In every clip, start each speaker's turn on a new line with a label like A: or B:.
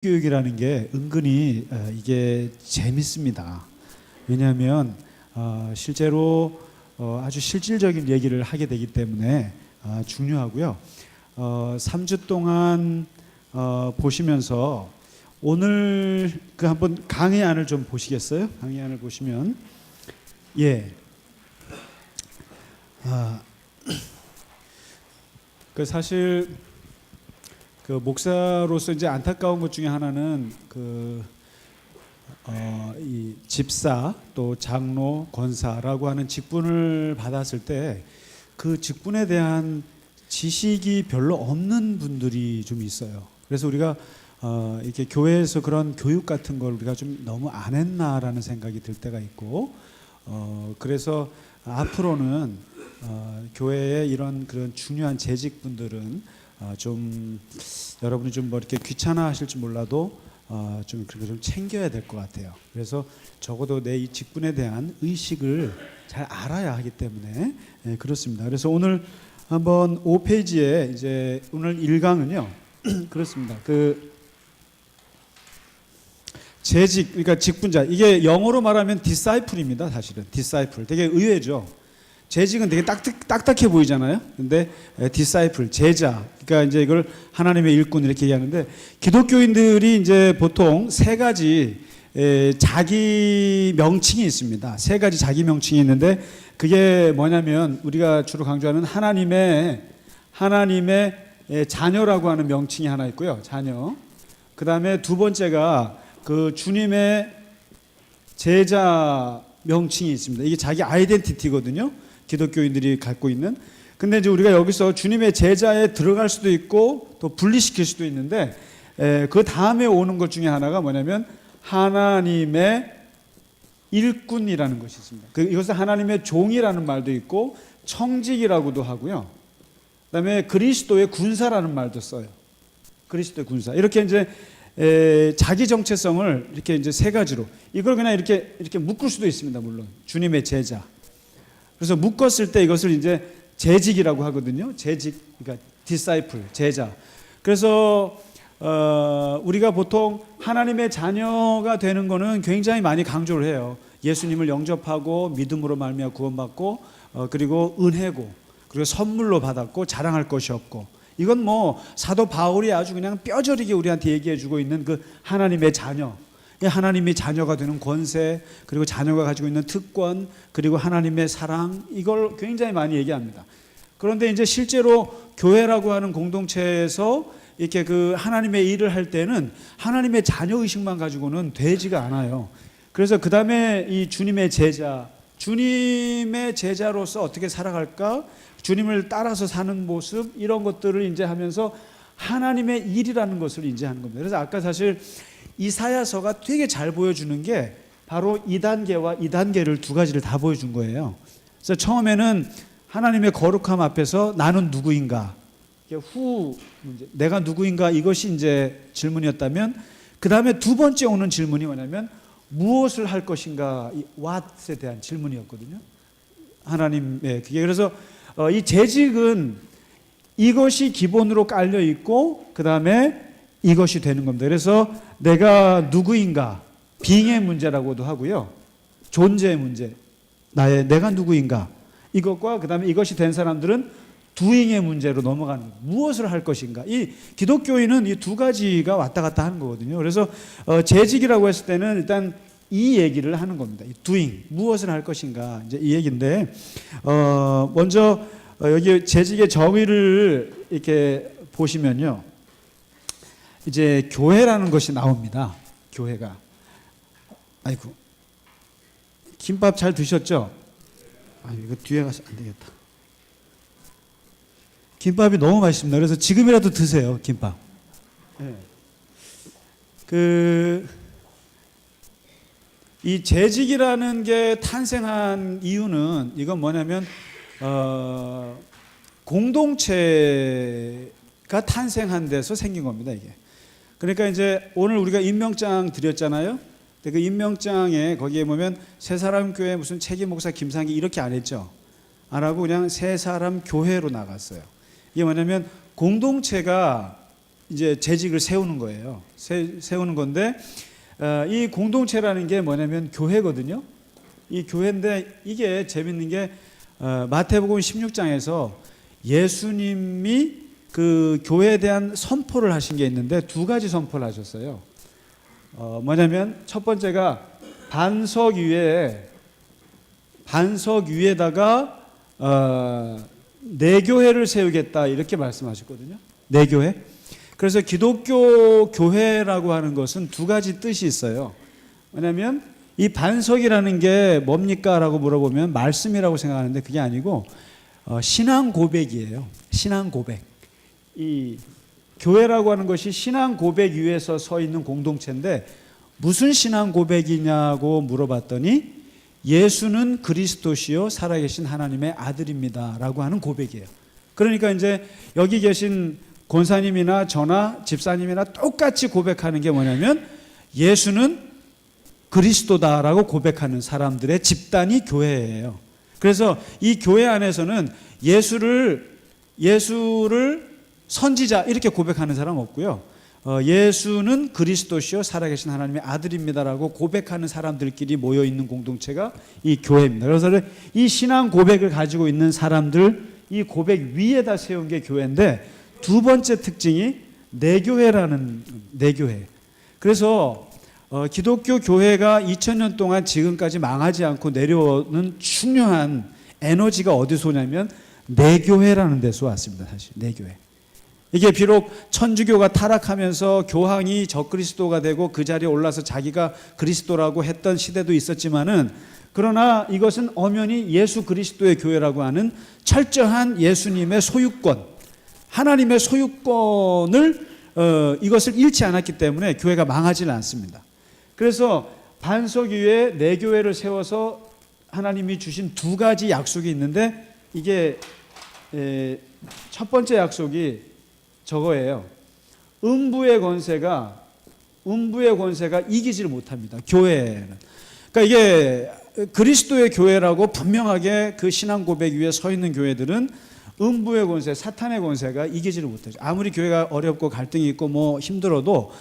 A: 교육이라는 게 은근히 이게 재밌습니다. 왜냐하면 실제로 아주 실질적인 얘기를 하게 되기 때문에 중요하고요. 3주 동안 보시면서 오늘 그 한번 강의안을 좀 보시겠어요? 강의안을 보시면 그 사실 그 목사로서 이제 안타까운 것 중에 하나는 이 집사 또 장로 권사라고 하는 직분을 받았을 때 그 직분에 대한 지식이 별로 없는 분들이 좀 있어요. 그래서 우리가 이렇게 교회에서 그런 교육 같은 걸 우리가 좀 너무 안 했나라는 생각이 들 때가 있고, 그래서 앞으로는 교회의 이런 그런 중요한 재직분들은 좀 여러분이 좀 뭐 이렇게 귀찮아하실지 몰라도 좀 그렇게 좀 챙겨야 될 것 같아요. 그래서 적어도 내 이 직분에 대한 의식을 잘 알아야 하기 때문에 그렇습니다. 그래서 오늘 한번 5페이지에 이제 오늘 1강은요 그렇습니다. 그 재직, 그러니까 직분자, 이게 영어로 말하면 disciple입니다. 사실은 disciple 되게 의외죠. 재직은 되게 딱딱해 보이잖아요. 근데 disciple, 제자, 그러니까 이제 이걸 하나님의 일꾼 이렇게 얘기하는데, 기독교인들이 이제 보통 세 가지 자기 명칭이 있습니다. 세 가지 자기 명칭이 있는데, 그게 뭐냐면 우리가 주로 강조하는 하나님의 자녀라고 하는 명칭이 하나 있고요. 자녀. 그 다음에 두 번째가 그 주님의 제자 명칭이 있습니다. 이게 자기 아이덴티티거든요. 기독교인들이 갖고 있는. 근데 이제 우리가 여기서 주님의 제자에 들어갈 수도 있고 또 분리시킬 수도 있는데, 그 다음에 오는 것 중에 하나가 뭐냐면 하나님의 일꾼이라는 것이 있습니다. 이것은 하나님의 종이라는 말도 있고 청직이라고도 하고요. 그다음에 그리스도의 군사라는 말도 써요. 그리스도의 군사. 이렇게 이제 자기 정체성을 이렇게 이제 세 가지로, 이걸 그냥 이렇게 묶을 수도 있습니다. 물론 주님의 제자. 그래서 묶었을 때 이것을 이제 재직이라고 하거든요. 재직, 그러니까 disciple, 제자. 그래서 우리가 보통 하나님의 자녀가 되는 거는 굉장히 많이 강조를 해요. 예수님을 영접하고 믿음으로 말미암아 구원받고, 그리고 은혜고, 그리고 선물로 받았고 자랑할 것이 없고, 이건 뭐 사도 바울이 아주 그냥 뼈저리게 우리한테 얘기해주고 있는 그 하나님의 자녀, 하나님이 자녀가 되는 권세, 그리고 자녀가 가지고 있는 특권, 그리고 하나님의 사랑, 이걸 굉장히 많이 얘기합니다. 그런데 이제 실제로 교회라고 하는 공동체에서 이렇게 그 하나님의 일을 할 때는 하나님의 자녀 의식만 가지고는 되지가 않아요. 그래서 그 다음에 이 주님의 제자로서 어떻게 살아갈까? 주님을 따라서 사는 모습, 이런 것들을 이제 하면서 하나님의 일이라는 것을 인지하는 겁니다. 그래서 아까 사실 이사야서가 되게 잘 보여주는 게 바로 2단계와 2단계를 두 가지를 다 보여준 거예요. 그래서 처음에는 하나님의 거룩함 앞에서 나는 누구인가, 후 문제, 내가 누구인가, 이것이 이제 질문이었다면, 그 다음에 두 번째 오는 질문이 뭐냐면 무엇을 할 것인가, what에 대한 질문이었거든요. 하나님의 그게. 그래서 이 재직은 이것이 기본으로 깔려 있고 그 다음에 이것이 되는 겁니다. 그래서 내가 누구인가, 빙의 문제라고도 하고요, 존재의 문제, 내가 누구인가, 이것과 그 다음에 이것이 된 사람들은 doing의 문제로 넘어가는 거예요. 무엇을 할 것인가. 이 기독교인은 이 두 가지가 왔다 갔다 하는 거거든요. 그래서 재직이라고 했을 때는 일단 이 얘기를 하는 겁니다. 이 doing, 무엇을 할 것인가, 이제 이 얘기인데, 먼저 여기 재직의 정의를 이렇게 보시면요, 이제 교회라는 것이 나옵니다. 교회가. 아이고, 김밥 잘 드셨죠? 이거 뒤에 가서 안 되겠다. 김밥이 너무 맛있습니다. 그래서 지금이라도 드세요, 김밥. 네. 이 재직이라는 게 탄생한 이유는, 이건 뭐냐면 공동체가 탄생한 데서 생긴 겁니다, 이게. 그러니까 이제 오늘 우리가 임명장 드렸잖아요. 근데 그 임명장에 거기에 보면 세 사람 교회 무슨 책임 목사 김상기 이렇게 안 했죠. 안 하고 그냥 세 사람 교회로 나갔어요. 이게 뭐냐면 공동체가 이제 재직을 세우는 거예요. 세우는 건데 이 공동체라는 게 뭐냐면 교회거든요. 이 교회인데 이게 재밌는 게 마태복음 16장에서 예수님이 그 교회에 대한 선포를 하신 게 있는데 두 가지 선포를 하셨어요. 뭐냐면 첫 번째가 반석 위에다가 내 교회를 세우겠다 이렇게 말씀하셨거든요. 내 교회. 그래서 기독교 교회라고 하는 것은 두 가지 뜻이 있어요. 뭐냐면 이 반석이라는 게 뭡니까? 라고 물어보면 말씀이라고 생각하는데 그게 아니고 신앙 고백이에요. 신앙 고백. 이 교회라고 하는 것이 신앙 고백 위에서 서 있는 공동체인데 무슨 신앙 고백이냐고 물어봤더니 예수는 그리스도시요 살아계신 하나님의 아들입니다 라고 하는 고백이에요. 그러니까 이제 여기 계신 권사님이나 저나 집사님이나 똑같이 고백하는 게 뭐냐면 예수는 그리스도다라고 고백하는 사람들의 집단이 교회예요. 그래서 이 교회 안에서는 예수를 선지자 이렇게 고백하는 사람 없고요. 예수는 그리스도시요 살아계신 하나님의 아들입니다라고 고백하는 사람들끼리 모여 있는 공동체가 이 교회입니다. 그래서 이 신앙 고백을 가지고 있는 사람들 이 고백 위에다 세운 게 교회인데 두 번째 특징이 내교회라는 내교회. 그래서 기독교 교회가 2000년 동안 지금까지 망하지 않고 내려오는 중요한 에너지가 어디서 오냐면 내교회라는 데서 왔습니다. 사실 내교회. 이게 비록 천주교가 타락하면서 교황이 적그리스도가 되고 그 자리에 올라서 자기가 그리스도라고 했던 시대도 있었지만은 그러나 이것은 엄연히 예수 그리스도의 교회라고 하는 철저한 예수님의 소유권, 하나님의 소유권을 이것을 잃지 않았기 때문에 교회가 망하지는 않습니다. 그래서 반석 위에 내교회를 세워서 하나님이 주신 두 가지 약속이 있는데 이게 첫 번째 약속이 저거예요. 음부의 권세가 이기지를 못합니다. 교회는. 그러니까 이게 그리스도의 교회라고 분명하게 그 신앙 고백 위에 서 있는 교회들은 음부의 권세, 사탄의 권세가 이기지를 못하죠. 아무리 교회가 어렵고 갈등이 있고 뭐 힘들어도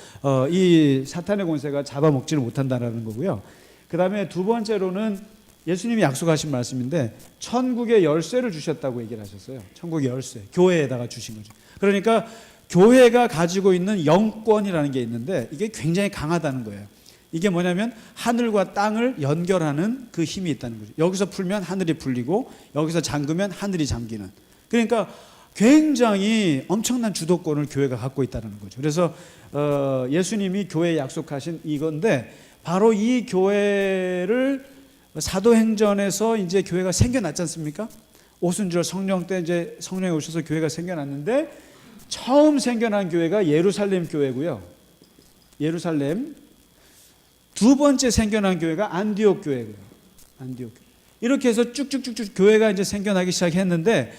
A: 이 사탄의 권세가 잡아먹지를 못한다라는 거고요. 그 다음에 두 번째로는 예수님이 약속하신 말씀인데 천국의 열쇠를 주셨다고 얘기를 하셨어요. 천국의 열쇠, 교회에다가 주신 거죠. 그러니까 교회가 가지고 있는 영권이라는 게 있는데 이게 굉장히 강하다는 거예요. 이게 뭐냐면 하늘과 땅을 연결하는 그 힘이 있다는 거죠. 여기서 풀면 하늘이 풀리고 여기서 잠그면 하늘이 잠기는. 그러니까 굉장히 엄청난 주도권을 교회가 갖고 있다는 거죠. 그래서 예수님이 교회에 약속하신 이건데 바로 이 교회를 사도행전에서 이제 교회가 생겨났지 않습니까? 오순절 성령 때 이제 성령이 오셔서 교회가 생겨났는데 처음 생겨난 교회가 예루살렘 교회고요. 예루살렘. 두 번째 생겨난 교회가 안디옥 교회고요. 안디옥. 이렇게 해서 쭉쭉쭉쭉 교회가 이제 생겨나기 시작했는데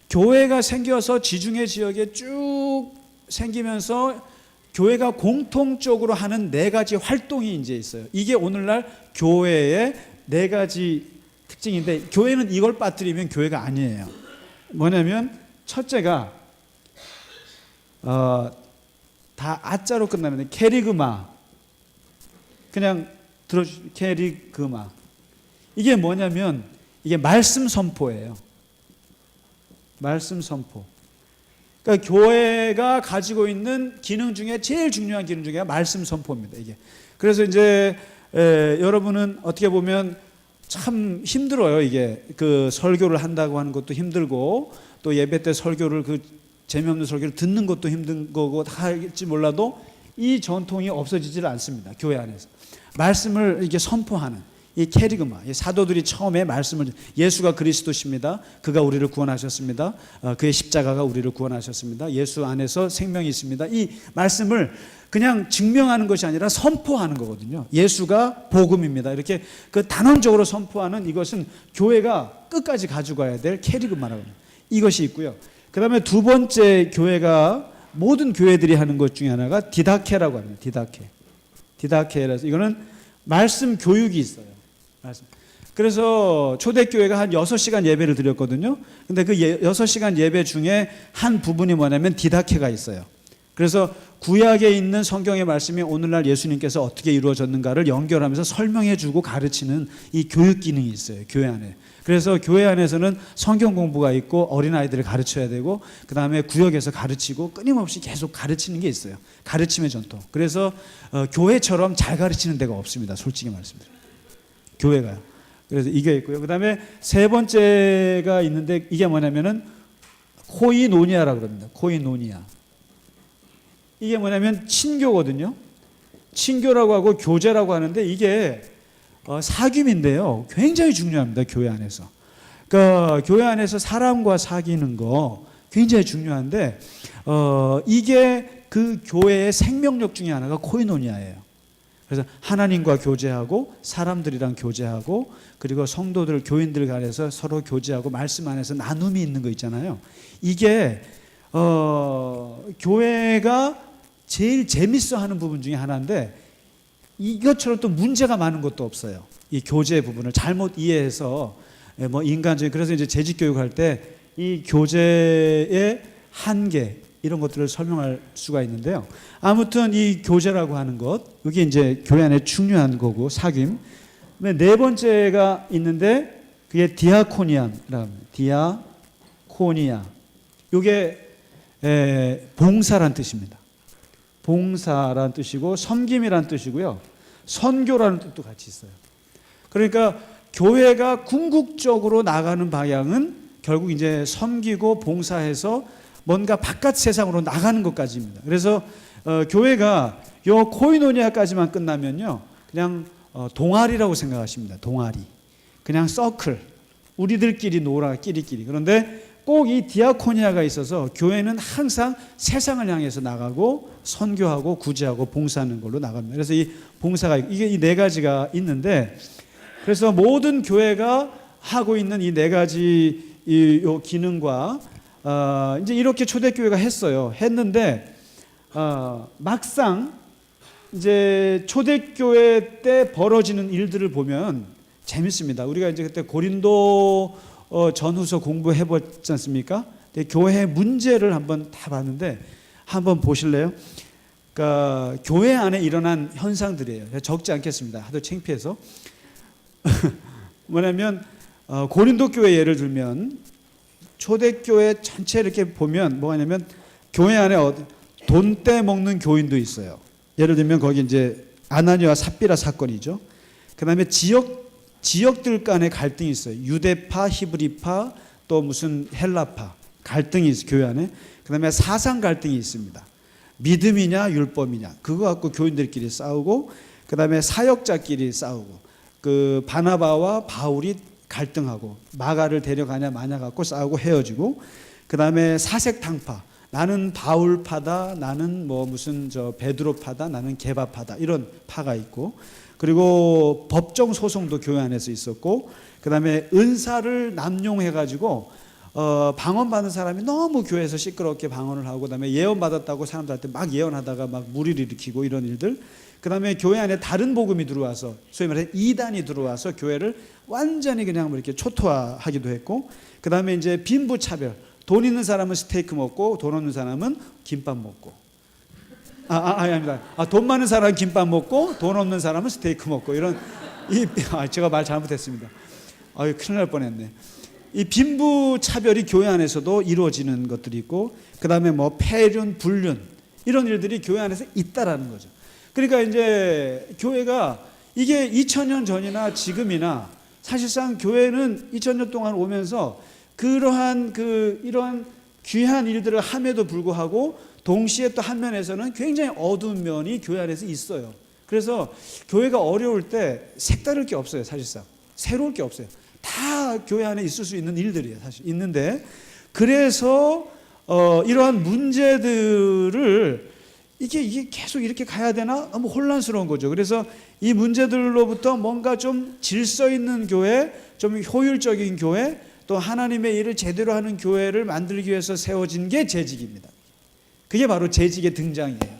A: 교회가 생겨서 지중해 지역에 쭉 생기면서 교회가 공통적으로 하는 네 가지 활동이 이제 있어요. 이게 오늘날 교회의 네 가지 특징인데 교회는 이걸 빠뜨리면 교회가 아니에요. 뭐냐면 첫째가 다 아자로 끝나는데 캐리그마. 그냥 캐리그마. 이게 뭐냐면 이게 말씀 선포예요. 말씀 선포. 그러니까 교회가 가지고 있는 기능 중에 제일 중요한 기능 중에 말씀 선포입니다. 이게. 그래서 이제 여러분은 어떻게 보면 참 힘들어요. 이게 그 설교를 한다고 하는 것도 힘들고 또 예배 때 설교를 그 재미없는 설교를 듣는 것도 힘든 거고 다 할지 몰라도 이 전통이 없어지질 않습니다. 교회 안에서 말씀을 이렇게 선포하는 이 캐리그마, 이 사도들이 처음에 말씀을 예수가 그리스도십니다. 그가 우리를 구원하셨습니다. 그의 십자가가 우리를 구원하셨습니다. 예수 안에서 생명이 있습니다. 이 말씀을 그냥 증명하는 것이 아니라 선포하는 거거든요. 예수가 복음입니다. 이렇게 그 단언적으로 선포하는 이것은 교회가 끝까지 가져가야 될 캐리그마라고 합니다. 이것이 있고요. 그 다음에 두 번째 교회가 모든 교회들이 하는 것 중에 하나가 디다케라고 합니다. 디다케라서 이거는 말씀 교육이 있어요. 말씀. 그래서 초대교회가 한 6시간 예배를 드렸거든요. 근데 그 6시간 예배 중에 한 부분이 뭐냐면 디다케가 있어요. 그래서 구약에 있는 성경의 말씀이 오늘날 예수님께서 어떻게 이루어졌는가를 연결하면서 설명해주고 가르치는 이 교육 기능이 있어요. 교회 안에. 그래서 교회 안에서는 성경 공부가 있고 어린아이들을 가르쳐야 되고 그 다음에 구역에서 가르치고 끊임없이 계속 가르치는 게 있어요. 가르침의 전통. 그래서 교회처럼 잘 가르치는 데가 없습니다. 솔직히 말씀드려요. 교회가요. 그래서 이게 있고요. 그 다음에 세 번째가 있는데 이게 뭐냐면은 코이노니아라고 그럽니다. 코이노니아. 이게 뭐냐면 친교거든요. 친교라고 하고 교제라고 하는데 이게 사귐인데요. 굉장히 중요합니다. 교회 안에서. 그러니까 교회 안에서 사람과 사귀는 거 굉장히 중요한데 이게 그 교회의 생명력 중에 하나가 코이노니아예요. 그래서 하나님과 교제하고 사람들이랑 교제하고 그리고 성도들 교인들 간에서 서로 교제하고 말씀 안에서 나눔이 있는 거 있잖아요. 이게 교회가 제일 재밌어 하는 부분 중에 하나인데 이것처럼 또 문제가 많은 것도 없어요. 이 교제 부분을 잘못 이해해서 뭐 인간적인 그래서 이제 재직 교육할 때 이 교제의 한계 이런 것들을 설명할 수가 있는데요. 아무튼 이 교제라고 하는 것 이게 이제 교회 안에 중요한 거고 사귐. 네 번째가 있는데 그게 디아코니아라고 합니다. 디아코니아. 이게 봉사란 뜻입니다. 봉사란 뜻이고 섬김이란 뜻이고요. 선교라는 뜻도 같이 있어요. 그러니까 교회가 궁극적으로 나가는 방향은 결국 이제 섬기고 봉사해서 뭔가 바깥 세상으로 나가는 것까지입니다. 그래서 교회가 요 코이노니아까지만 끝나면요. 그냥 동아리라고 생각하십니다. 동아리. 그냥 서클. 우리들끼리 놀아 끼리끼리. 그런데 꼭 이 디아코니아가 있어서 교회는 항상 세상을 향해서 나가고 선교하고 구제하고 봉사하는 걸로 나갑니다. 그래서 이 봉사가 이게 이 네 가지가 있는데 그래서 모든 교회가 하고 있는 이 네 가지 요 기능과 이제 이렇게 초대교회가 했는데 막상 이제 초대교회 때 벌어지는 일들을 보면 재밌습니다. 우리가 이제 그때 고린도 전후서 공부해봤지 않습니까? 교회 문제를 한번 다 봤는데 한번 보실래요? 그러니까 교회 안에 일어난 현상들이에요. 적지 않겠습니다. 하도 창피해서. 뭐냐면 고린도 교회 예를 들면 초대교회 전체 이렇게 보면 뭐냐면 교회 안에 돈 떼먹는 교인도 있어요. 예를 들면 거기 이제 아나니와 삽비라 사건이죠. 그 다음에 지역들 간의 갈등이 있어요. 유대파, 히브리파, 또 무슨 헬라파 갈등이 있어요. 교회 안에. 그 다음에 사상 갈등이 있습니다. 믿음이냐 율법이냐 그거 갖고 교인들끼리 싸우고 그 다음에 사역자끼리 싸우고 그 바나바와 바울이 갈등하고 마가를 데려가냐 마냐 갖고 싸우고 헤어지고 그 다음에 사색탕파 나는 바울파다 나는 뭐 무슨 베드로파다 나는 게바파다 이런 파가 있고 그리고 법정 소송도 교회 안에서 있었고 그 다음에 은사를 남용해가지고 방언 받는 사람이 너무 교회에서 시끄럽게 방언을 하고 그다음에 예언 받았다고 사람들한테 막 예언하다가 막 무리를 일으키고 이런 일들 그다음에 교회 안에 다른 복음이 들어와서 소위 말해 이단이 들어와서 교회를 완전히 그냥 뭐 이렇게 초토화하기도 했고 그다음에 이제 빈부 차별 돈 있는 사람은 스테이크 먹고 돈 없는 사람은 김밥 먹고 아닙니다. 돈 많은 사람은 김밥 먹고 돈 없는 사람은 스테이크 먹고 이런 제가 말 잘못했습니다. 큰일 날 뻔했네. 이 빈부 차별이 교회 안에서도 이루어지는 것들이 있고 그다음에 뭐 폐륜, 불륜 이런 일들이 교회 안에서 있다라는 거죠. 그러니까 이제 교회가 이게 2000년 전이나 지금이나 사실상 교회는 2000년 동안 오면서 그러한 이러한 귀한 일들을 함에도 불구하고 동시에 또 한 면에서는 굉장히 어두운 면이 교회 안에서 있어요. 그래서 교회가 어려울 때 색다를 게 없어요. 사실상 새로울 게 없어요. 다 교회 안에 있을 수 있는 일들이에요. 사실 있는데 그래서 이러한 문제들을 이게 계속 이렇게 가야 되나 너무 혼란스러운 거죠. 그래서 이 문제들로부터 뭔가 좀 질서 있는 교회, 좀 효율적인 교회, 또 하나님의 일을 제대로 하는 교회를 만들기 위해서 세워진 게 재직입니다. 그게 바로 재직의 등장이에요.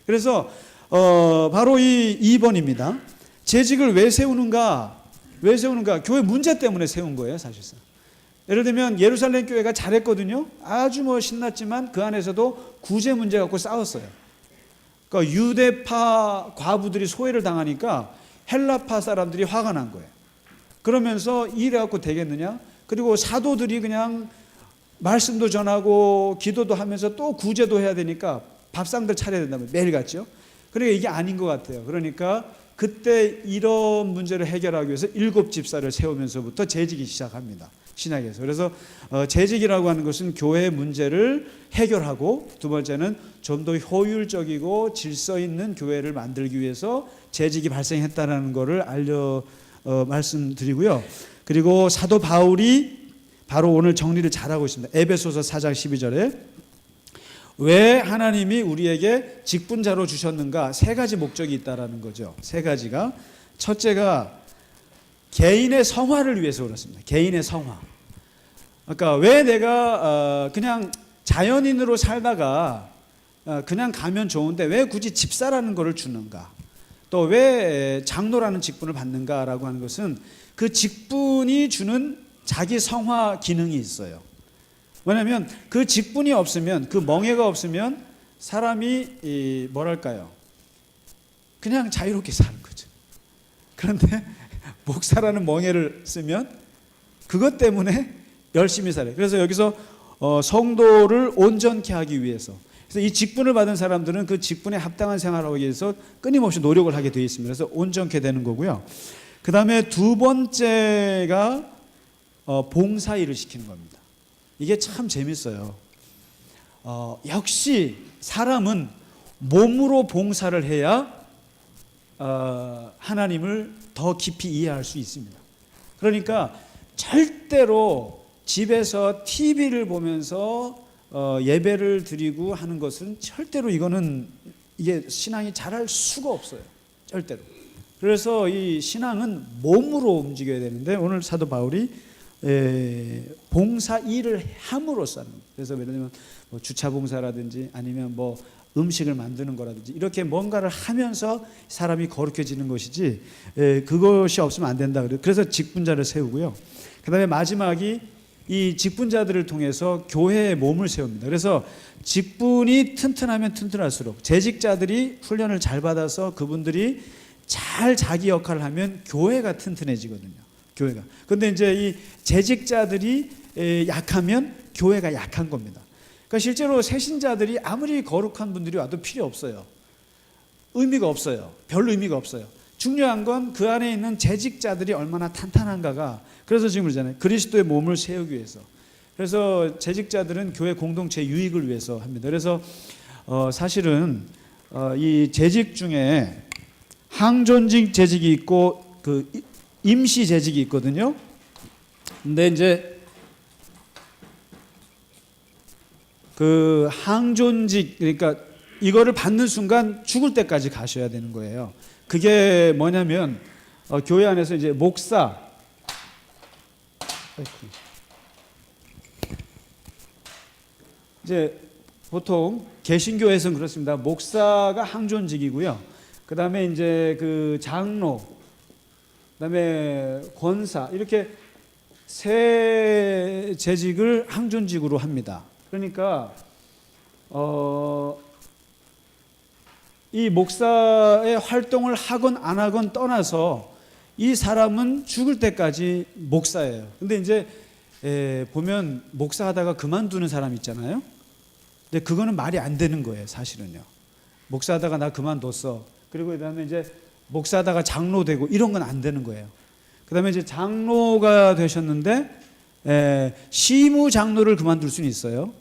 A: 그래서 바로 이 2번입니다. 재직을 왜 세우는가? 교회 문제 때문에 세운 거예요, 사실상. 예를 들면 예루살렘 교회가 잘했거든요. 아주 뭐 신났지만 그 안에서도 구제 문제 갖고 싸웠어요. 그러니까 유대파 과부들이 소외를 당하니까 헬라파 사람들이 화가 난 거예요. 그러면서 이래 갖고 되겠느냐? 그리고 사도들이 그냥 말씀도 전하고 기도도 하면서 또 구제도 해야 되니까 밥상들 차려야 된다면 매일 같죠. 그러니까 이게 아닌 것 같아요. 그러니까 그때 이런 문제를 해결하기 위해서 7 집사를 세우면서부터 재직이 시작합니다. 신약에서. 그래서 재직이라고 하는 것은 교회의 문제를 해결하고, 두 번째는 좀 더 효율적이고 질서 있는 교회를 만들기 위해서 재직이 발생했다는 것을 말씀드리고요. 그리고 사도 바울이 바로 오늘 정리를 잘하고 있습니다. 에베소서 4장 12절에 왜 하나님이 우리에게 직분자로 주셨는가? 3가지 목적이 있다라는 거죠. 3가지가. 첫째가 개인의 성화를 위해서 그렇습니다. 개인의 성화. 그러니까 왜 내가 그냥 자연인으로 살다가 그냥 가면 좋은데 왜 굳이 집사라는 것을 주는가? 또 왜 장로라는 직분을 받는가라고 하는 것은 그 직분이 주는 자기 성화 기능이 있어요. 왜냐하면 그 직분이 없으면, 그 멍에가 없으면 사람이 뭐랄까요? 그냥 자유롭게 사는 거죠. 그런데 목사라는 멍에를 쓰면 그것 때문에 열심히 살아요. 그래서 여기서 성도를 온전케 하기 위해서, 그래서 이 직분을 받은 사람들은 그 직분에 합당한 생활을 하기 위해서 끊임없이 노력을 하게 되어 있습니다. 그래서 온전케 되는 거고요. 그 다음에 2번째가 봉사일을 시키는 겁니다. 이게 참 재밌어요. 역시 사람은 몸으로 봉사를 해야 하나님을 더 깊이 이해할 수 있습니다. 그러니까 절대로 집에서 TV를 보면서 예배를 드리고 하는 것은 절대로 이게 신앙이 자랄 수가 없어요. 절대로. 그래서 이 신앙은 몸으로 움직여야 되는데 오늘 사도 바울이 봉사 일을 함으로써, 그래서 예를 들면 뭐 주차 봉사라든지 아니면 뭐 음식을 만드는 거라든지 이렇게 뭔가를 하면서 사람이 거룩해지는 것이지 그것이 없으면 안 된다. 그래서 직분자를 세우고요. 그 다음에 마지막이 이 직분자들을 통해서 교회의 몸을 세웁니다. 그래서 직분이 튼튼하면 튼튼할수록 재직자들이 훈련을 잘 받아서 그분들이 잘 자기 역할을 하면 교회가 튼튼해지거든요. 교회가. 그런데 이제 이 재직자들이 약하면 교회가 약한 겁니다. 그러니까 실제로 새신자들이 아무리 거룩한 분들이 와도 필요 없어요. 의미가 없어요. 별 의미가 없어요. 중요한 건 그 안에 있는 재직자들이 얼마나 탄탄한가가. 그래서 지금 그러잖아요. 그리스도의 몸을 세우기 위해서. 그래서 재직자들은 교회 공동체 유익을 위해서 합니다. 그래서 사실은 이 재직 중에 항존직 재직이 있고 그 임시 재직이 있거든요. 근데 이제 그 항존직, 그러니까 이거를 받는 순간 죽을 때까지 가셔야 되는 거예요. 그게 뭐냐면 교회 안에서 이제 목사, 이제 보통 개신교에서는 그렇습니다. 목사가 항존직이고요. 그 다음에 이제 그 장로, 그다음에 권사, 이렇게 3 재직을 항존직으로 합니다. 그러니까 이 목사의 활동을 하건 안 하건 떠나서 이 사람은 죽을 때까지 목사예요. 근데 이제 보면 목사하다가 그만두는 사람 있잖아요. 근데 그거는 말이 안 되는 거예요, 사실은요. 목사하다가 나 그만뒀어. 그리고 그다음에 이제 목사하다가 장로 되고 이런 건 안 되는 거예요. 그다음에 이제 장로가 되셨는데 시무 장로를 그만둘 수는 있어요.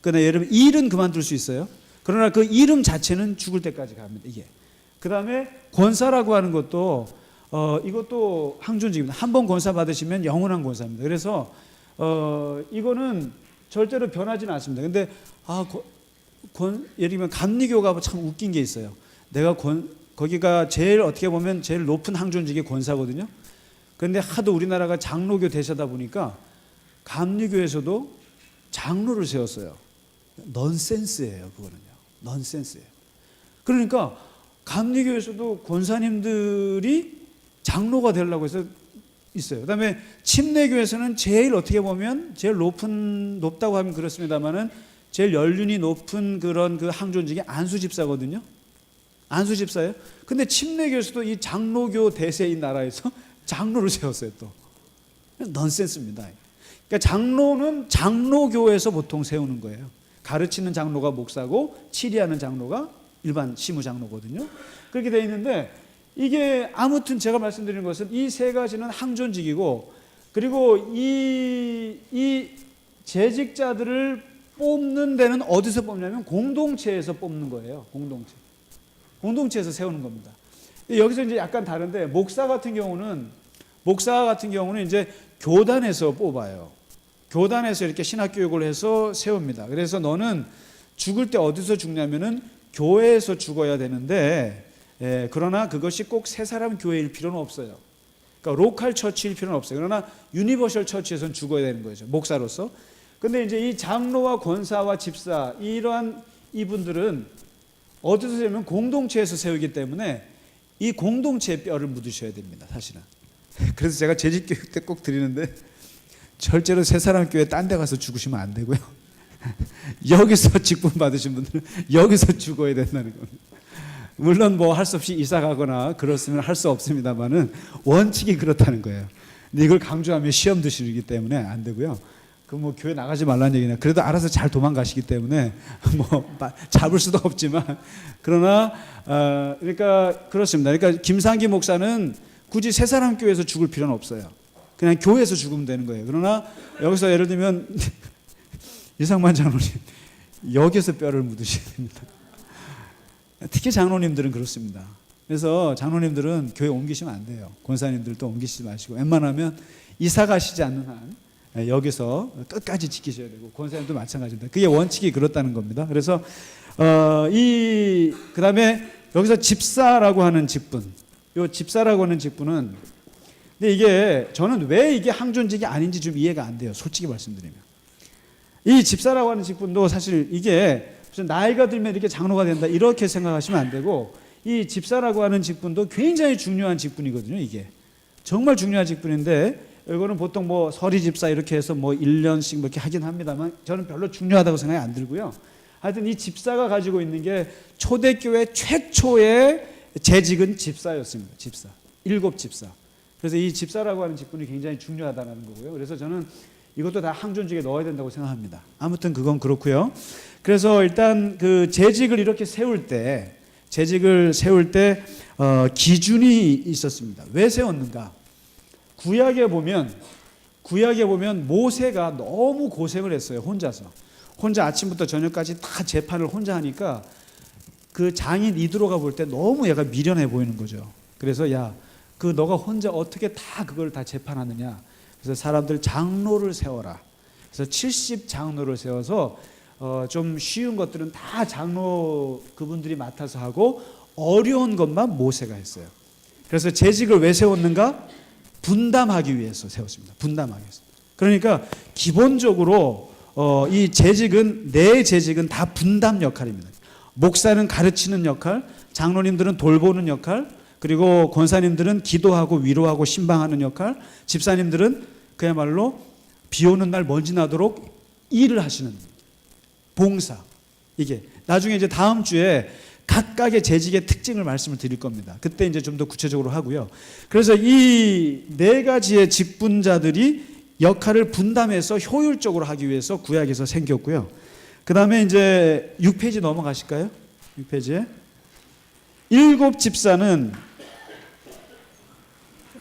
A: 그다음에 예를 들면 일은 그만둘 수 있어요. 그러나 그 이름 자체는 죽을 때까지 갑니다. 이게. 그다음에 권사라고 하는 것도 이것도 항존직입니다. 한 번 권사 받으시면 영원한 권사입니다. 그래서 이거는 절대로 변하지는 않습니다. 근데 예를 들면 감리교가 참 웃긴 게 있어요. 내가 거기가 제일 어떻게 보면 제일 높은 항존직이 권사거든요. 그런데 하도 우리나라가 장로교 대세다 보니까 감리교에서도 장로를 세웠어요. 넌센스예요, 그거는요. 넌센스예요. 그러니까 감리교에서도 권사님들이 장로가 되려고 해서 있어요. 그다음에 침례교에서는 제일 어떻게 보면 제일 높다고 하면 그렇습니다만은 제일 연륜이 높은 그런 그 항존직이 안수 집사거든요. 안수 집사예요. 근데 침례교에서도 이 장로교 대세인 나라에서 장로를 세웠어요. 또 넌센스입니다. 그러니까 장로는 장로교에서 보통 세우는 거예요. 가르치는 장로가 목사고 치리하는 장로가 일반 시무 장로거든요. 그렇게 돼 있는데 이게 아무튼 제가 말씀드리는 것은 이 세 가지는 항존직이고, 그리고 이 재직자들을 뽑는 데는 어디서 뽑냐면 공동체에서 뽑는 거예요. 공동체에서 세우는 겁니다. 여기서 이제 약간 다른데 목사 같은 경우는 이제 교단에서 뽑아요. 교단에서 이렇게 신학교육을 해서 세웁니다. 그래서 너는 죽을 때 어디서 죽냐면은 교회에서 죽어야 되는데, 그러나 그것이 꼭 세 사람 교회일 필요는 없어요. 그러니까 로컬 처치일 필요는 없어요. 그러나 유니버셜 처치에서는 죽어야 되는 거죠, 목사로서. 근데 이제 이 장로와 권사와 집사, 이러한 이분들은 어디서 세우면 공동체에서 세우기 때문에 이 공동체의 뼈를 묻으셔야 됩니다, 사실은. 그래서 제가 재직교육 때 꼭 드리는데 절대로 세 사람 교회 딴 데 가서 죽으시면 안 되고요. 여기서 직분 받으신 분들은 여기서 죽어야 된다는 겁니다. 물론 뭐 할 수 없이 이사 가거나 그렇으면 할 수 없습니다만은 원칙이 그렇다는 거예요. 근데 이걸 강조하면 시험 드시기 때문에 안 되고요. 그 뭐 교회 나가지 말라는 얘기냐. 그래도 알아서 잘 도망가시기 때문에 뭐 잡을 수도 없지만, 그러나 그러니까 그렇습니다. 그러니까 김상기 목사는 굳이 세 사람 교회에서 죽을 필요는 없어요. 그냥 교회에서 죽으면 되는 거예요. 그러나 여기서 예를 들면 이상만 장로님 여기서 뼈를 묻으셔야 됩니다. 특히 장로님들은 그렇습니다. 그래서 장로님들은 교회 옮기시면 안 돼요. 권사님들도 옮기시지 마시고 웬만하면 이사 가시지 않는 한 여기서 끝까지 지키셔야 되고, 권사님도 마찬가지입니다. 그게 원칙이 그렇다는 겁니다. 그래서 그다음에 여기서 집사라고 하는 직분, 요 집사라고 하는 직분은, 근데 이게 저는 왜 이게 항존직이 아닌지 좀 이해가 안 돼요, 솔직히 말씀드리면. 이 집사라고 하는 직분도 사실 이게 무슨 나이가 들면 이렇게 장로가 된다 이렇게 생각하시면 안 되고, 이 집사라고 하는 직분도 굉장히 중요한 직분이거든요. 이게 정말 중요한 직분인데, 이거는 보통 뭐 서리 집사 이렇게 해서 뭐 1년씩 뭐 이렇게 하긴 합니다만 저는 별로 중요하다고 생각이 안 들고요. 하여튼 이 집사가 가지고 있는 게 초대교회 최초의 재직은 집사였습니다. 집사, 7집사. 그래서 이 집사라고 하는 직분이 굉장히 중요하다는 거고요. 그래서 저는 이것도 다 항존직에 넣어야 된다고 생각합니다. 아무튼 그건 그렇고요. 그래서 일단 그 재직을 이렇게 세울 때 기준이 있었습니다. 왜 세웠는가? 구약에 보면 모세가 너무 고생을 했어요. 혼자 아침부터 저녁까지 다 재판을 혼자 하니까 그 장인 이드로가 볼 때 너무 얘가 미련해 보이는 거죠. 그래서 너가 혼자 어떻게 다 그걸 다 재판하느냐. 그래서 사람들 장로를 세워라. 그래서 70장로를 세워서 좀 쉬운 것들은 다 장로 그분들이 맡아서 하고, 어려운 것만 모세가 했어요. 그래서 재직을 왜 세웠는가? 분담하기 위해서 세웠습니다. 분담하기 위해서. 그러니까 기본적으로 이 재직은, 내 재직은 다 분담 역할입니다. 목사는 가르치는 역할, 장로님들은 돌보는 역할, 그리고 권사님들은 기도하고 위로하고 신방하는 역할, 집사님들은 그야말로 비 오는 날 먼지 나도록 일을 하시는 봉사. 이게 나중에 이제 다음 주에 각각의 재직의 특징을 말씀을 드릴 겁니다. 그때 이제 좀 더 구체적으로 하고요. 그래서 이 네 가지의 직분자들이 역할을 분담해서 효율적으로 하기 위해서 구약에서 생겼고요. 그 다음에 이제 6페이지 넘어가실까요? 6페이지에 7집사는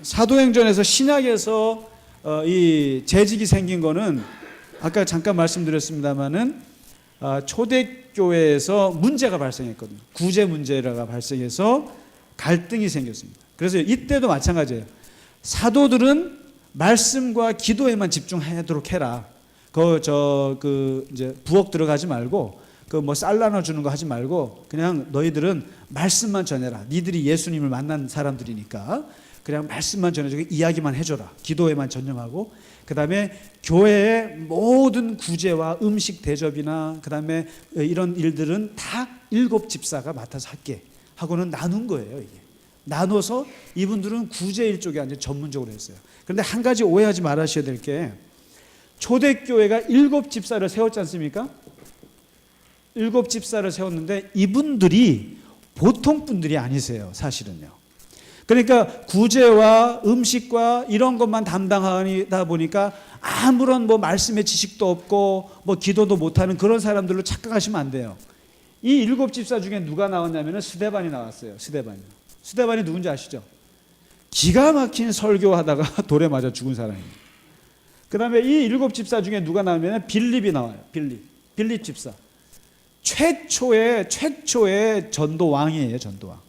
A: 사도행전에서 신약에서 이 재직이 생긴 거는 아까 잠깐 말씀드렸습니다마는 초대교회에서 문제가 발생했거든요. 구제 문제가 발생해서 갈등이 생겼습니다. 그래서 이때도 마찬가지예요. 사도들은 말씀과 기도에만 집중하도록 해라. 이제 부엌 들어가지 말고 뭐 쌀 나눠주는 거 하지 말고 그냥 너희들은 말씀만 전해라. 니들이 예수님을 만난 사람들이니까 그냥 말씀만 전해주고 이야기만 해줘라. 기도에만 전념하고, 그 다음에 교회의 모든 구제와 음식 대접이나 그 다음에 이런 일들은 다 7집사가 맡아서 할게 하고는 나눈 거예요. 이게 나눠서 이분들은 구제일 쪽에 앉아 전문적으로 했어요. 그런데 한 가지 오해하지 말으셔야 될 게, 초대교회가 7집사를 세웠지 않습니까? 7집사를 세웠는데 이분들이 보통 분들이 아니세요, 사실은요. 그러니까 구제와 음식과 이런 것만 담당하다 보니까 아무런 뭐 말씀의 지식도 없고 뭐 기도도 못하는 그런 사람들로 착각하시면 안 돼요. 이 7집사 중에 누가 나왔냐면 스데반이 나왔어요. 스데반이 누군지 아시죠? 기가 막힌 설교하다가 돌에 맞아 죽은 사람입니다. 그 다음에 이 7집사 중에 누가 나오면 빌립이 나와요. 빌립 집사. 최초의 전도왕이에요. 전도왕.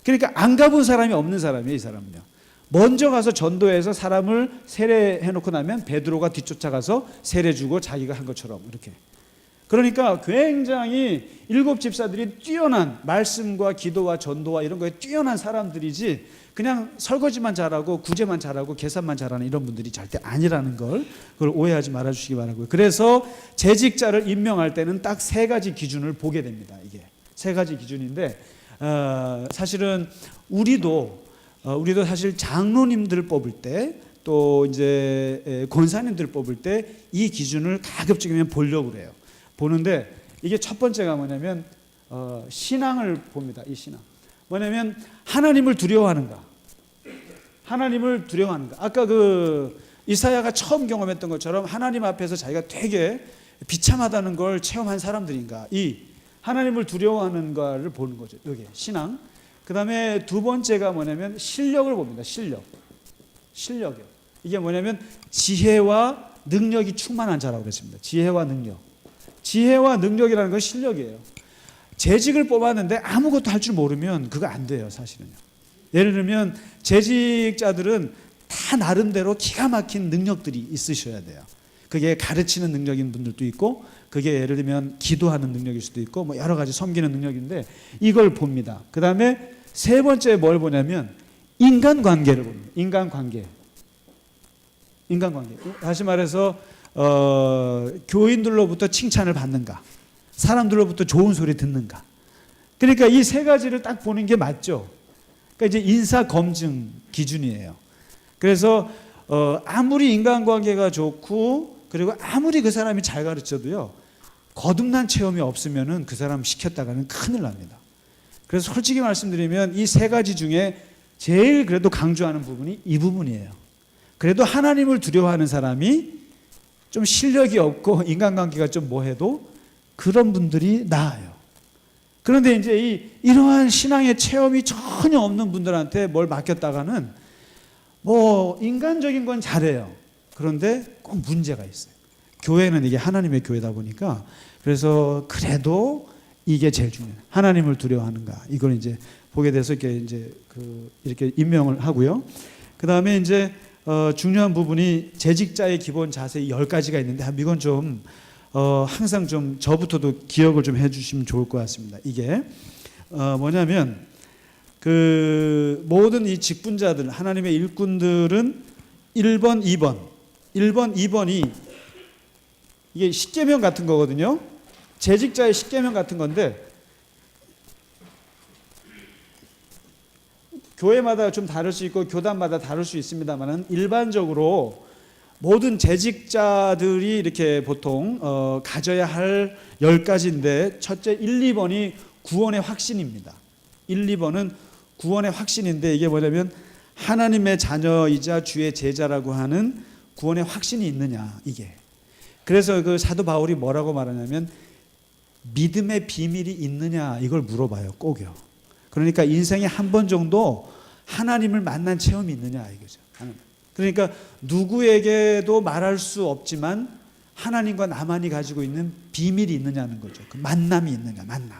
A: 그러니까 안 가본 사람이 없는 사람이에요. 이 사람은요. 먼저 가서 전도해서 사람을 세례해놓고 나면 베드로가 뒤쫓아가서 세례주고 자기가 한 것처럼 이렇게. 그러니까 굉장히 7집사들이 뛰어난 말씀과 기도와 전도와 이런 거에 뛰어난 사람들이지 그냥 설거지만 잘하고 구제만 잘하고 계산만 잘하는 이런 분들이 절대 아니라는 걸, 그걸 오해하지 말아주시기 바라고요. 그래서 재직자를 임명할 때는 딱 3가지 기준을 보게 됩니다. 이게 3가지 기준인데 사실은 우리도 사실 장로님들 뽑을 때 또 이제 권사님들 뽑을 때 이 기준을 가급적이면 보려고 그래요. 보는데 이게 첫 번째가 뭐냐면 신앙을 봅니다. 이 신앙. 뭐냐면 하나님을 두려워하는가. 하나님을 두려워하는가. 아까 그 이사야가 처음 경험했던 것처럼 하나님 앞에서 자기가 되게 비참하다는 걸 체험한 사람들인가. 이 하나님을 두려워하는가를 보는 거죠. 여기 신앙. 그 다음에 두 번째가 뭐냐면 실력을 봅니다. 실력이요. 이게 뭐냐면 지혜와 능력이 충만한 자라고 그랬습니다. 지혜와 능력이라는 건 실력이에요. 재직을 뽑았는데 아무것도 할 줄 모르면 그거 안 돼요, 사실은요. 예를 들면 재직자들은 다 나름대로 기가 막힌 능력들이 있으셔야 돼요. 그게 가르치는 능력인 분들도 있고, 그게 예를 들면 기도하는 능력일 수도 있고, 뭐 여러 가지 섬기는 능력인데 이걸 봅니다. 그 다음에 세 번째 뭘 보냐면 인간관계를 봅니다. 인간관계. 다시 말해서 교인들로부터 칭찬을 받는가, 사람들로부터 좋은 소리 듣는가. 그러니까 이 3가지를 딱 보는 게 맞죠. 그러니까 이제 인사 검증 기준이에요. 그래서 아무리 인간관계가 좋고 그리고 아무리 그 사람이 잘 가르쳐도요, 거듭난 체험이 없으면은 그 사람 시켰다가는 큰일 납니다. 그래서 솔직히 말씀드리면 이 3가지 중에 제일 그래도 강조하는 부분이 이 부분이에요. 그래도 하나님을 두려워하는 사람이 좀 실력이 없고 인간관계가 좀 뭐해도 그런 분들이 나아요. 그런데 이제 이러한 신앙의 체험이 전혀 없는 분들한테 뭘 맡겼다가는 뭐 인간적인 건 잘해요. 그런데 꼭 문제가 있어요. 교회는 이게 하나님의 교회다 보니까, 그래서 그래도 이게 제일 중요해요. 하나님을 두려워하는가. 이걸 이제 보게 돼서 이렇게 임명을 하고요. 그 다음에 이제 중요한 부분이 재직자의 기본 자세 10가지가 있는데 이건 좀 항상 좀 저부터도 기억을 좀 해주시면 좋을 것 같습니다. 이게 뭐냐면 그 모든 이 직분자들, 하나님의 일꾼들은 1번, 2번이 이게 십계명 같은 거거든요. 재직자의 십계명 같은 건데 교회마다 좀 다를 수 있고 교단마다 다를 수 있습니다만은 일반적으로 모든 재직자들이 이렇게 보통 가져야 할 10가지인데 첫째 1, 2번이 구원의 확신입니다. 1, 2번은 구원의 확신인데 이게 뭐냐면 하나님의 자녀이자 주의 제자라고 하는 구원의 확신이 있느냐, 이게. 그래서 그 사도 바울이 뭐라고 말하냐면 믿음의 비밀이 있느냐 이걸 물어봐요, 꼭요. 그러니까 인생에 한 번 정도 하나님을 만난 체험이 있느냐 이거죠. 그러니까 누구에게도 말할 수 없지만 하나님과 나만이 가지고 있는 비밀이 있느냐는 거죠. 그 만남이 있느냐, 만남.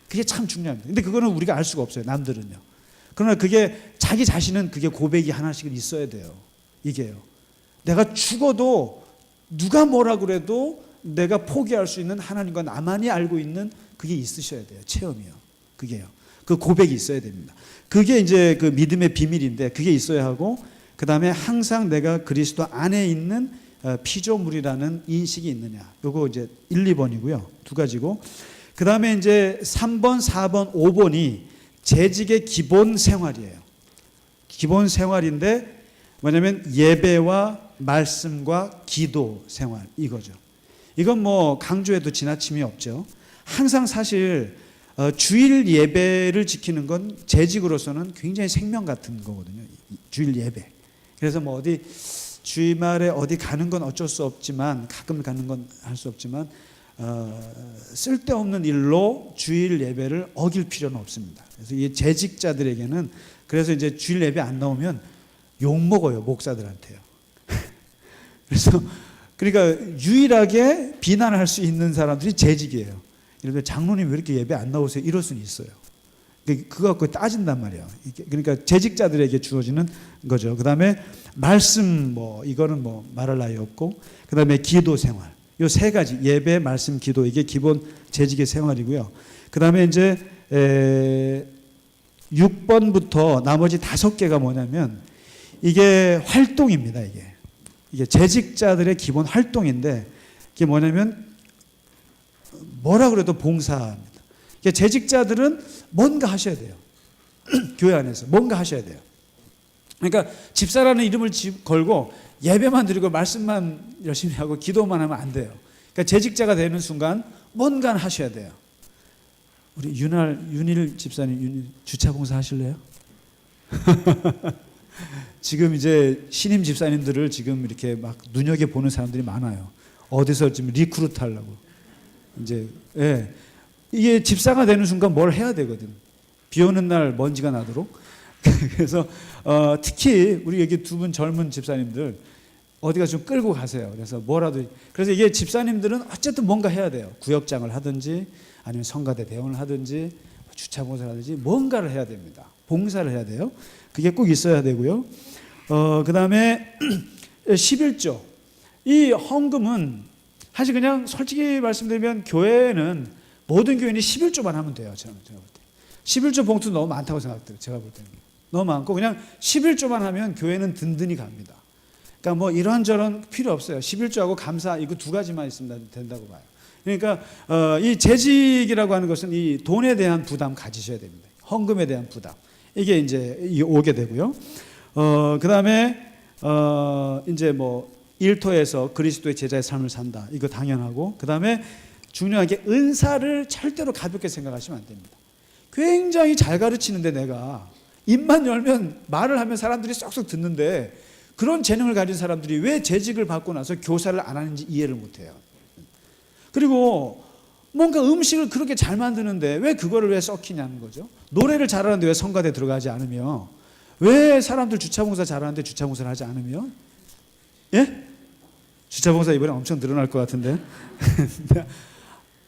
A: 그게 참 중요합니다. 근데 그거는 우리가 알 수가 없어요, 남들은요. 그러나 그게 자기 자신은 그게 고백이 하나씩은 있어야 돼요. 이게요. 내가 죽어도 누가 뭐라 그래도 내가 포기할 수 있는 하나님과 나만이 알고 있는 그게 있으셔야 돼요. 체험이요. 그게요. 그 고백이 있어야 됩니다. 그게 이제 그 믿음의 비밀인데 그게 있어야 하고, 그 다음에 항상 내가 그리스도 안에 있는 피조물이라는 인식이 있느냐. 요거 이제 1, 2번이고요. 2가지고. 그 다음에 이제 3번, 4번, 5번이 재직의 기본 생활이에요. 기본 생활인데 뭐냐면 예배와 말씀과 기도 생활, 이거죠. 이건 뭐 강조해도 지나침이 없죠. 항상 사실 주일 예배를 지키는 건 재직으로서는 굉장히 생명 같은 거거든요. 주일 예배. 그래서 뭐 어디 주말에 어디 가는 건 어쩔 수 없지만, 가끔 가는 건 할 수 없지만 쓸데없는 일로 주일 예배를 어길 필요는 없습니다. 그래서 이 재직자들에게는, 그래서 이제 주일 예배 안 나오면 욕 먹어요, 목사들한테요. 그래서 그러니까 유일하게 비난할 수 있는 사람들이 재직이에요. 이런데 장로님 왜 이렇게 예배 안 나오세요? 이럴 수는 있어요. 그거 갖고 따진단 말이에요. 그러니까 재직자들에게 주어지는 거죠. 그 다음에 말씀, 뭐 이거는 뭐 말할 나위 없고, 그 다음에 기도 생활. 요 세 가지, 예배, 말씀, 기도, 이게 기본 재직의 생활이고요. 그 다음에 이제 6번부터 나머지 5개가 뭐냐면 이게 활동입니다. 이게 재직자들의 기본 활동인데, 이게 뭐냐면 뭐라 그래도 봉사입니다. 재직자들은 뭔가 하셔야 돼요. 교회 안에서 뭔가 하셔야 돼요. 그러니까 집사라는 이름을 걸고 예배만 드리고 말씀만 열심히 하고 기도만 하면 안 돼요. 그러니까 재직자가 되는 순간 뭔가 하셔야 돼요. 우리 윤일 집사님 주차 봉사 하실래요? 지금 이제 신임 집사님들을 지금 이렇게 막 눈여겨 보는 사람들이 많아요. 어디서 지금 리크루트 하려고. 이제 이게 집사가 되는 순간 뭘 해야 되거든. 비 오는 날 먼지가 나도록. 그래서 특히 우리 여기 두 분 젊은 집사님들 어디가 좀 끌고 가세요. 그래서 뭐라도. 그래서 이게 집사님들은 어쨌든 뭔가 해야 돼요. 구역장을 하든지 아니면 성가대 대원을 하든지 주차 봉사를 하든지 뭔가를 해야 됩니다. 봉사를 해야 돼요. 그게 꼭 있어야 되고요. 그 다음에 11조. 이 헌금은 사실 그냥 솔직히 말씀드리면 교회는 모든 교인이 11조만 하면 돼요. 제가 볼 때. 11조 봉투 너무 많다고 생각돼요. 제가 볼 때는. 너무 많고 그냥 11조만 하면 교회는 든든히 갑니다. 그러니까 뭐 이런저런 필요 없어요. 11조하고 감사 이거 두 가지만 있으면 된다고 봐요. 그러니까 이 재직이라고 하는 것은 이 돈에 대한 부담 가지셔야 됩니다. 헌금에 대한 부담. 이게 이제 오게 되고요. 그 다음에 이제 뭐 일터에서 그리스도의 제자의 삶을 산다. 이거 당연하고, 그 다음에 중요한 게 은사를 절대로 가볍게 생각하시면 안 됩니다. 굉장히 잘 가르치는데 내가 입만 열면 말을 하면 사람들이 쏙쏙 듣는데 그런 재능을 가진 사람들이 왜 재직을 받고 나서 교사를 안 하는지 이해를 못해요. 그리고 뭔가 음식을 그렇게 잘 만드는데 왜 그거를 왜 썩히냐는 거죠. 노래를 잘하는데 왜 성가대 들어가지 않으며, 왜 사람들 주차봉사 잘하는데 주차봉사를 하지 않으며, 예? 주차봉사 이번에 엄청 늘어날 것 같은데.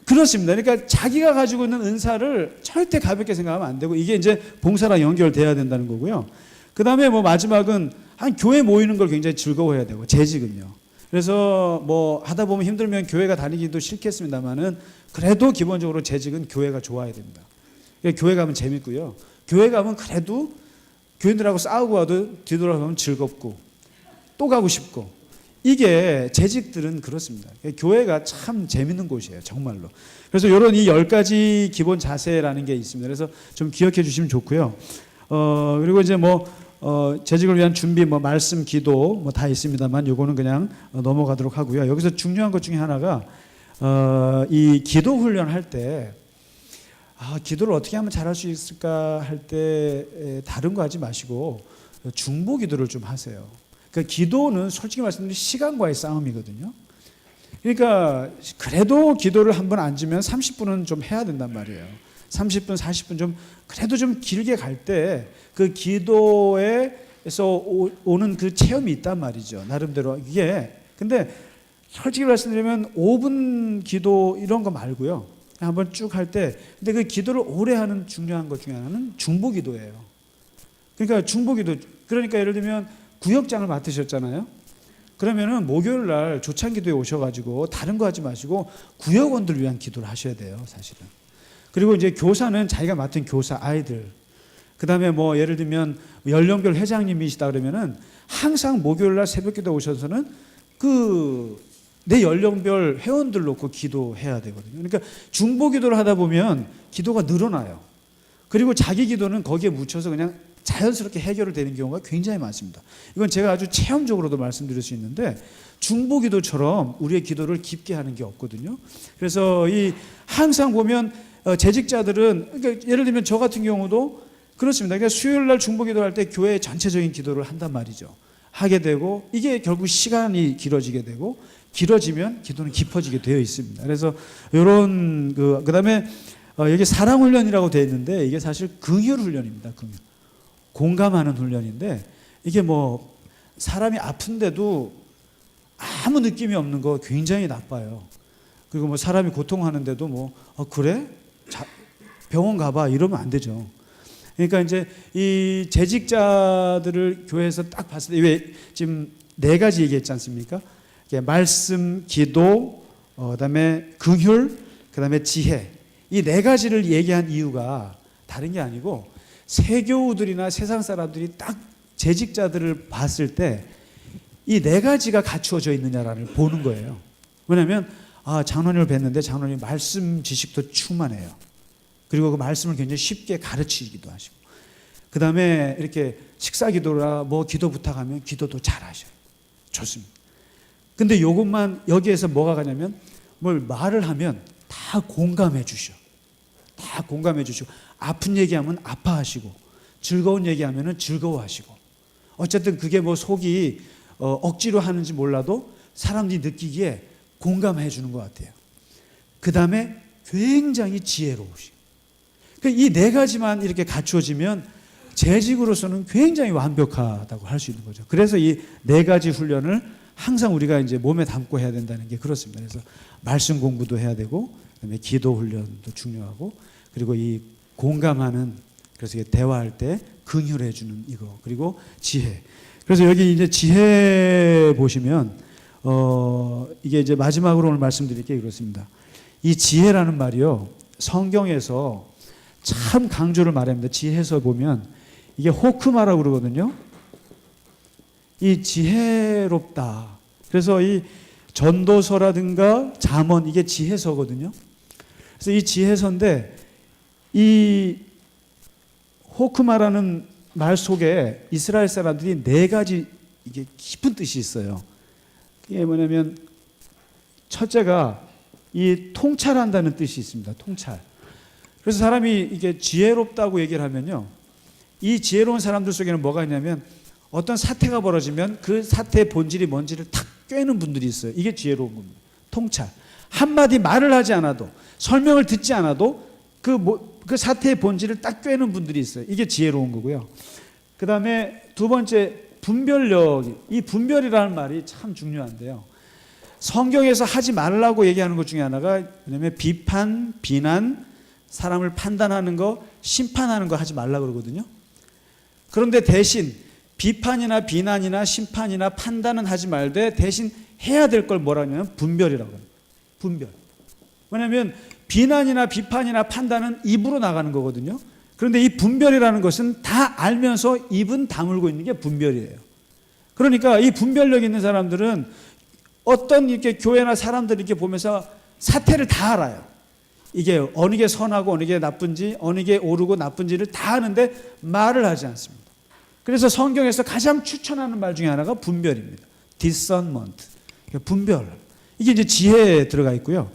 A: 그렇습니다. 그러니까 자기가 가지고 있는 은사를 절대 가볍게 생각하면 안 되고, 이게 이제 봉사랑 연결돼야 된다는 거고요. 그 다음에 뭐 마지막은 한 교회 모이는 걸 굉장히 즐거워해야 되고, 재직은요. 그래서 뭐 하다 보면 힘들면 교회가 다니기도 싫겠습니다만은 그래도 기본적으로 재직은 교회가 좋아야 됩니다. 그러니까 교회 가면 재밌고요. 교회 가면 그래도 교인들하고 싸우고 와도 뒤돌아가면 즐겁고 또 가고 싶고, 이게 재직들은 그렇습니다. 교회가 참 재밌는 곳이에요, 정말로. 그래서 이런 이 10가지 기본 자세라는 게 있습니다. 그래서 좀 기억해 주시면 좋고요. 그리고 이제 뭐 재직을 위한 준비, 뭐 말씀, 기도 뭐 다 있습니다만 요거는 그냥 넘어가도록 하고요. 여기서 중요한 것 중에 하나가 이 기도 훈련할 때 기도를 어떻게 하면 잘할 수 있을까 할 때 다른 거 하지 마시고 중보 기도를 좀 하세요. 그러니까 기도는 솔직히 말씀드리면 시간과의 싸움이거든요. 그러니까 그래도 기도를 한번 앉으면 30분은 좀 해야 된단 말이에요. 30분, 40분 좀 그래도 좀 길게 갈 때 그 기도에서 오는 그 체험이 있단 말이죠. 나름대로. 이게 근데 솔직히 말씀드리면 5분 기도 이런 거 말고요. 한번 쭉 할 때, 근데 그 기도를 오래 하는 중요한 것 중에 하나는 중보 기도예요. 그러니까 중보 기도, 그러니까 예를 들면 구역장을 맡으셨잖아요. 그러면은 목요일 날 조찬 기도에 오셔가지고 다른 거 하지 마시고 구역원들 위한 기도를 하셔야 돼요, 사실은. 그리고 이제 교사는 자기가 맡은 교사 아이들, 그 다음에 뭐 예를 들면 연령별 회장님이시다 그러면은 항상 목요일 날 새벽 기도 오셔서는 내 연령별 회원들 놓고 기도해야 되거든요. 그러니까 중보 기도를 하다 보면 기도가 늘어나요. 그리고 자기 기도는 거기에 묻혀서 그냥 자연스럽게 해결되는 경우가 굉장히 많습니다. 이건 제가 아주 체험적으로도 말씀드릴 수 있는데 중보기도처럼 우리의 기도를 깊게 하는 게 없거든요. 그래서 항상 보면 재직자들은, 그러니까 예를 들면 저 같은 경우도 그렇습니다. 그러니까 수요일 날 중보기도 할 때 교회 전체적인 기도를 한단 말이죠. 하게 되고 이게 결국 시간이 길어지게 되고 길어지면 기도는 깊어지게 되어 있습니다. 그래서 이런 그다음에 여기 사랑 훈련이라고 되어 있는데 이게 사실 긍휼 훈련입니다. 긍휼. 공감하는 훈련인데 이게 뭐 사람이 아픈데도 아무 느낌이 없는 거 굉장히 나빠요. 그리고 뭐 사람이 고통하는데도 뭐 그래? 병원 가봐 이러면 안 되죠. 그러니까 이제 이 재직자들을 교회에서 딱 봤을 때 왜 지금 4가지 얘기했지 않습니까? 말씀, 기도, 그다음에 긍휼, 그다음에 지혜. 이 4가지를 얘기한 이유가 다른 게 아니고 세교우들이나 세상 사람들이 딱 재직자들을 봤을 때 이 4가지가 갖추어져 있느냐를 보는 거예요. 왜냐하면 장로님을 뵀는데 장로님 말씀 지식도 충만해요. 그리고 그 말씀을 굉장히 쉽게 가르치기도 하시고, 그 다음에 이렇게 식사 기도나 뭐 기도 부탁하면 기도도 잘 하셔요. 좋습니다. 근데 이것만 여기에서 뭐가 가냐면 뭘 말을 하면 다 공감해 주셔. 다 공감해 주시고, 아픈 얘기하면 아파하시고, 즐거운 얘기하면 즐거워하시고, 어쨌든 그게 뭐 속이 억지로 하는지 몰라도 사람들이 느끼기에 공감해 주는 것 같아요. 그 다음에 굉장히 지혜로우시고, 이 4가지만 이렇게 갖추어지면 재직으로서는 굉장히 완벽하다고 할 수 있는 거죠. 그래서 이 4가지 훈련을 항상 우리가 이제 몸에 담고 해야 된다는 게 그렇습니다. 그래서 말씀 공부도 해야 되고, 그다음에 기도 훈련도 중요하고, 그리고 이 공감하는, 그래서 대화할 때 긍휼해 주는 이거, 그리고 지혜. 그래서 여기 이제 지혜 보시면 이게 이제 마지막으로 오늘 말씀드릴 게 이렇습니다. 이 지혜라는 말이요, 성경에서 참 강조를 말합니다. 지혜서 보면 이게 호크마라고 그러거든요. 이 지혜롭다. 그래서 이 전도서라든가 잠언, 이게 지혜서거든요. 그래서 이 지혜서인데 이 호크마라는 말 속에 이스라엘 사람들이 4가지 이게 깊은 뜻이 있어요. 그게 뭐냐면 첫째가 이 통찰한다는 뜻이 있습니다. 통찰. 그래서 사람이 이게 지혜롭다고 얘기를 하면요, 이 지혜로운 사람들 속에는 뭐가 있냐면 어떤 사태가 벌어지면 그 사태의 본질이 뭔지를 탁 꿰는 분들이 있어요. 이게 지혜로운 겁니다. 통찰. 한마디 말을 하지 않아도, 설명을 듣지 않아도 그 사태의 본질을 딱 꿰는 분들이 있어요. 이게 지혜로운 거고요. 그 다음에 2번째, 분별력. 이 분별이라는 말이 참 중요한데요, 성경에서 하지 말라고 얘기하는 것 중에 하나가 뭐냐면 비판, 비난, 사람을 판단하는 거, 심판하는 거 하지 말라고 그러거든요. 그런데 대신 비판이나 비난이나 심판이나 판단은 하지 말되 대신 해야 될 걸 뭐라고 하냐면 분별이라고 합니다. 분별. 왜냐하면 비난이나 비판이나 판단은 입으로 나가는 거거든요. 그런데 이 분별이라는 것은 다 알면서 입은 다물고 있는 게 분별이에요. 그러니까 이 분별력 있는 사람들은 어떤 이렇게 교회나 사람들 이렇게 보면서 사태를 다 알아요. 이게 어느 게 선하고 어느 게 나쁜지, 어느 게 옳고 나쁜지를 다 아는데 말을 하지 않습니다. 그래서 성경에서 가장 추천하는 말 중에 하나가 분별입니다. discernment. 분별. 이게 이제 지혜에 들어가 있고요.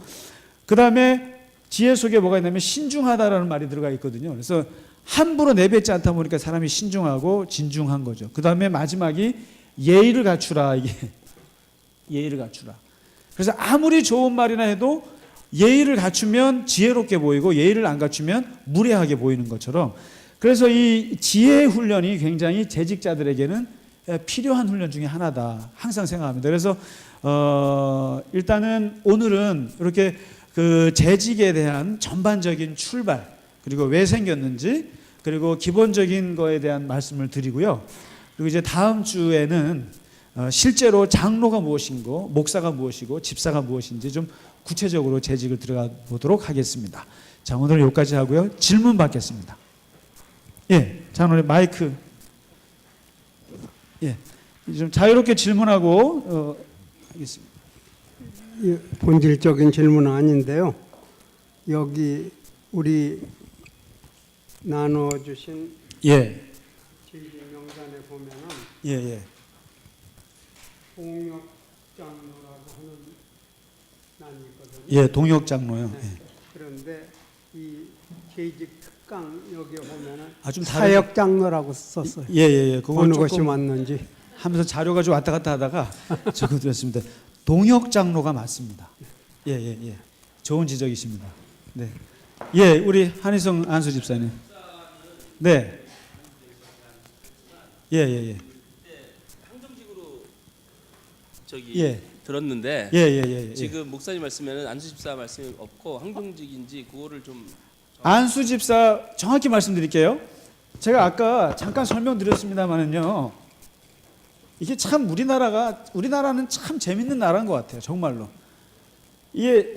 A: 그 다음에 지혜 속에 뭐가 있냐면 신중하다라는 말이 들어가 있거든요. 그래서 함부로 내뱉지 않다 보니까 사람이 신중하고 진중한 거죠. 그 다음에 마지막이 예의를 갖추라. 이게 예의를 갖추라. 그래서 아무리 좋은 말이나 해도 예의를 갖추면 지혜롭게 보이고 예의를 안 갖추면 무례하게 보이는 것처럼, 그래서 이 지혜 훈련이 굉장히 재직자들에게는 필요한 훈련 중에 하나다 항상 생각합니다. 그래서 일단은 오늘은 이렇게 그 재직에 대한 전반적인 출발, 그리고 왜 생겼는지, 그리고 기본적인 거에 대한 말씀을 드리고요. 그리고 이제 다음 주에는 실제로 장로가 무엇인고, 목사가 무엇이고, 집사가 무엇인지 좀 구체적으로 재직을 들어가 보도록 하겠습니다. 자, 오늘 여기까지 하고요. 질문 받겠습니다. 예, 장로님 마이크. 예, 좀 자유롭게 질문하고 하겠습니다.
B: 본질적인 질문은 아닌데요. 여기 우리 나눠주신
A: 예.
B: 제일 명단에 보면은
A: 예, 예.
B: 동역장로라고 하는 난이 있거든요.
A: 예, 동역 장로요.
B: 네.
A: 예.
B: 그런데 이 계직 특강 여기에 보면은
A: 아, 좀 다른-
B: 사역장로라고 썼어요.
A: 예, 예, 예. 그거
B: 어느 것이
A: 조금
B: 맞는지.
A: 하면서 자료가 좀 왔다 갔다 하다가 적어 드렸습니다. 동역 장로가 맞습니다. 예, 예, 예. 좋은 지적이십니다. 네. 예, 우리 한희성 안수 집사님. 네. 예, 예, 예.
C: 항정직으로 저기
A: 예.
C: 들었는데
A: 예, 예, 예, 예.
C: 지금 목사님 말씀에는 안수 집사 말씀이 없고 항정직인지 그거를 좀
A: 안수 집사 정확히 말씀드릴게요. 제가 아까 잠깐 설명드렸습니다만은요. 이게 참 우리나라는 참 재밌는 나라인 것 같아요. 정말로. 이게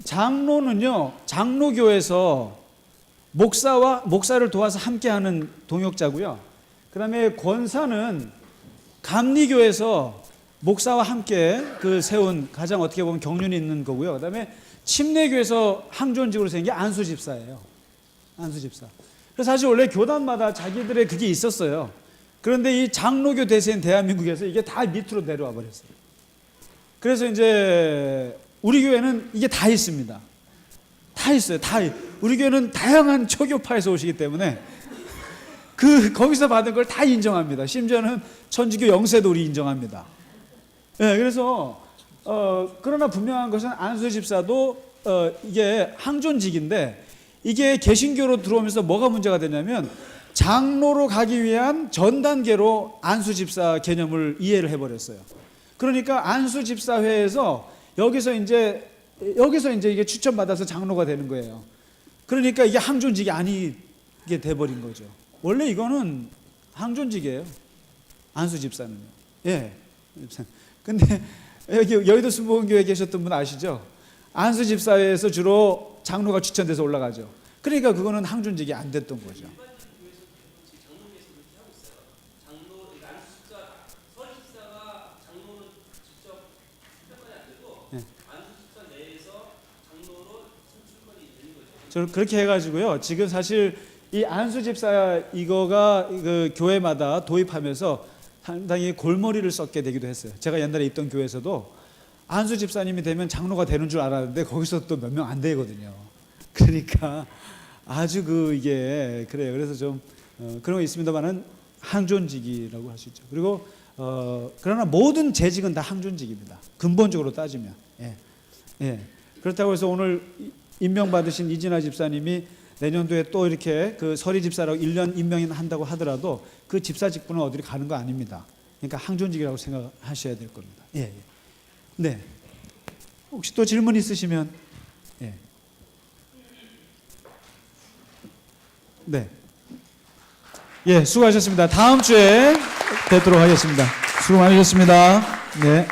A: 장로는요. 장로교에서 목사를 도와서 함께하는 동역자고요. 그다음에 권사는 감리교에서 목사와 함께 그 세운 가장 어떻게 보면 경륜이 있는 거고요. 그다음에 침례교에서 항존직으로 생긴 게 안수 집사예요. 안수 집사. 그래서 사실 원래 교단마다 자기들의 그게 있었어요. 그런데 이 장로교 대세인 대한민국에서 이게 다 밑으로 내려와 버렸어요. 그래서 이제 우리 교회는 이게 다 있습니다. 다 있어요. 우리 교회는 다양한 초교파에서 오시기 때문에 거기서 받은 걸 다 인정합니다. 심지어는 천주교 영세도 우리 인정합니다. 네, 그래서 그러나 분명한 것은 안수 집사도 이게 항존직인데 이게 개신교로 들어오면서 뭐가 문제가 되냐면 장로로 가기 위한 전 단계로 안수 집사 개념을 이해를 해버렸어요. 그러니까 안수 집사회에서 여기서 이제 이게 추천받아서 장로가 되는 거예요. 그러니까 이게 항존직이 아니게 돼버린 거죠. 원래 이거는 항존직이에요. 안수 집사는요. 예. 근데 여의도 순복음교회에 계셨던 분 아시죠? 안수 집사회에서 주로 장로가 추천돼서 올라가죠. 그러니까 그거는 항존직이 안 됐던 거죠. 저는 그렇게 해가지고요. 지금 사실 이 안수 집사 이거가 그 교회마다 도입하면서 상당히 골머리를 썩게 되기도 했어요. 제가 옛날에 있던 교회에서도 안수 집사님이 되면 장로가 되는 줄 알았는데 거기서 또 몇 명 안 되거든요. 그러니까 아주 이게 그래요. 그래서 좀 그런 거 있습니다만은 항존직이라고 할 수 있죠. 그리고 그러나 모든 재직은 다 항존직입니다. 근본적으로 따지면. 예. 예. 그렇다고 해서 오늘 임명받으신 이진아 집사님이 내년도에 또 이렇게 그 서리 집사라고 1년 임명한다고 하더라도 그 집사 직분은 어디로 가는 거 아닙니다. 그러니까 항존직이라고 생각하셔야 될 겁니다. 예, 예. 네. 혹시 또 질문 있으시면 예. 네. 예, 수고하셨습니다. 다음 주에 뵙도록 하겠습니다. 수고 많으셨습니다. 네.